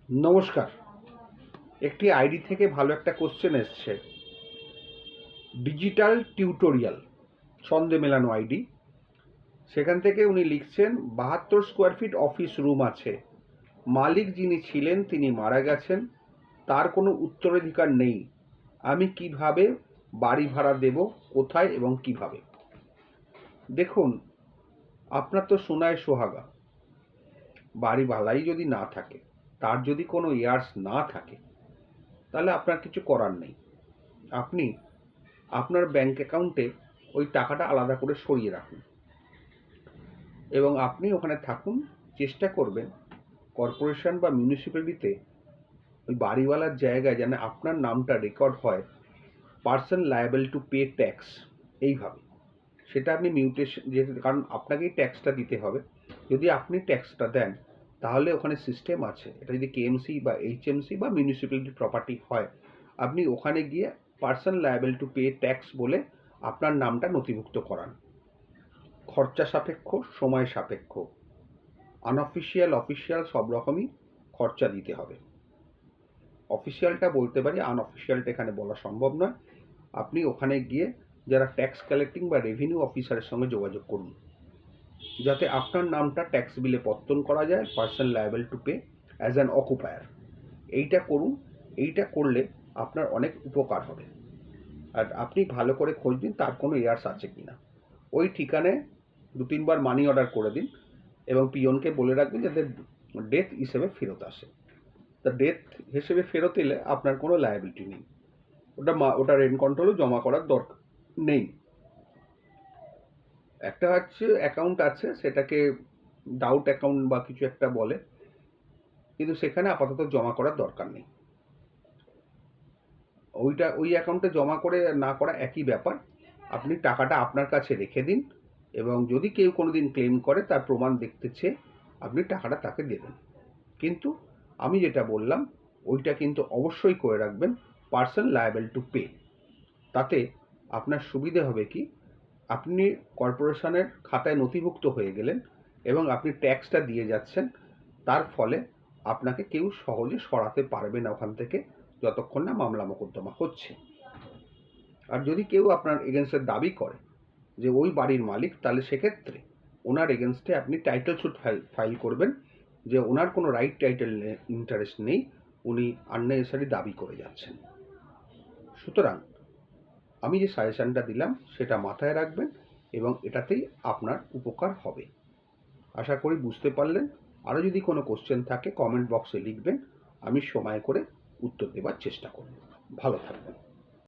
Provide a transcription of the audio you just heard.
নমস্কার। একটি আইডি থেকে ভালো একটা কোশ্চেন এসছে। ডিজিটাল টিউটোরিয়াল ছন্দে মেলানো আইডি। সেখান থেকে উনি লিখছেন ৭২ স্কোয়ার ফিট অফিস রুম আছে, মালিক যিনি ছিলেন তিনি মারা গেছেন, তার কোনো উত্তরাধিকার নেই, আমি কিভাবে বাড়ি ভাড়া দেব, কোথায় এবং কিভাবে? দেখুন, আপনার তো সোনায় সোহাগা, বাড়ি ভাড়াই যদি না থাকে, তার যদি কোনো ইয়ার্স না থাকে, তাহলে আপনার কিছু করার নেই। আপনি আপনার ব্যাংক অ্যাকাউন্টে ওই টাকাটা আলাদা করে সরিয়ে রাখুন এবং আপনি ওখানে থাকুন। চেষ্টা করবেন কর্পোরেশন বা মিউনিসিপ্যালিটিতে ওই বাড়িওয়ালার জায়গায় যেন আপনার নামটা রেকর্ড হয়, person liable to pay tax, এইভাবে। সেটা আপনি মিউটেশন, কারণ আপনাকেই ট্যাক্সটা দিতে হবে। যদি আপনি ট্যাক্সটা দেন তাহলে ওখানে সিস্টেম আছে, এটা যদি কেএমসি বা এইচএমসি বা মিউনিসিপ্যালিটি প্রপার্টি হয়, আপনি ওখানে গিয়ে person liable to pay tax বলে আপনার নামটা নথিভুক্ত করান। খরচা সাপেক্ষ, সময় সাপেক্ষ, আনঅফিসিয়াল অফিসিয়াল সব রকমই খরচা দিতে হবে। অফিসিয়ালটা বলতে পারি, আনঅফিসিয়ালটা এখানে বলা সম্ভব নয়। আপনি ওখানে গিয়ে যারা ট্যাক্স কালেক্টিং বা রেভিনিউ অফিসারের সঙ্গে যোগাযোগ করুন, যাতে আপনার নামটা ট্যাক্স বিলে পত্তন করা যায়, person liable to pay as an অকুপায়ার। এইটা করুন। এইটা করলে আপনার অনেক উপকার হবে। আর আপনি ভালো করে খোঁজ দিন তার কোনো ইয়ার্স আছে কি না। ওই ঠিকানায় ২-৩ বার মানি অর্ডার করে দিন এবং পিয়নকে বলে রাখবেন যাতে ডেথ হিসেবে ফেরত আসে। তা ডেথ হিসেবে ফেরত এলে আপনার কোনো লায়াবিলিটি নেই, ওটা রেন্ট কন্ট্রোলও জমা করার দরকার নেই। একটা হচ্ছে অ্যাকাউন্ট আছে, সেটাকে ডাউট অ্যাকাউন্ট বা কিছু একটা বলে, কিন্তু সেখানে আপাতত জমা করার দরকার নেই। ওই অ্যাকাউন্টে জমা করে না করা একই ব্যাপার। আপনি টাকাটা আপনার কাছে রেখে দিন এবং যদি কেউ কোনোদিন ক্লেম করে তার প্রমাণ দেখতে চেয়ে আপনি টাকাটা তাকে দেবেন। কিন্তু আমি যেটা বললাম ওইটা কিন্তু অবশ্যই করে রাখবেন, পার্সন লায়াবল টু পে। তাতে আপনার সুবিধে হবে কি, আপনি কর্পোরেশনের খাতায় নথিভুক্ত হয়ে গেলেন এবং আপনি ট্যাক্সটা দিয়ে যাচ্ছেন। তার ফলে আপনাকে কেউ সহজে সরাতে পারবে না ওখান থেকে, যতক্ষণ না মামলা মোকদ্দমা হচ্ছে। আর যদি কেউ আপনার এগেনস্টে দাবি করে যে ওই বাড়ির মালিক, তাহলে সেক্ষেত্রে ওনার এগেনস্টে আপনি টাইটেল স্যুট ফাইল করবেন যে ওনার কোনো রাইট টাইটেল ইন্টারেস্ট নেই, উনি আননেসেসারি দাবি করে যাচ্ছেন। সুতরাং আমি যে সাজেশনটা দিলাম সেটা মাথায় রাখবেন এবং এটাতেই আপনার উপকার হবে। আশা করি বুঝতে পারলেন। আরও যদি কোনো কোশ্চেন থাকে কমেন্ট বক্সে লিখবেন, আমি সময় করে উত্তর দেওয়ার চেষ্টা করব। ভালো থাকবেন।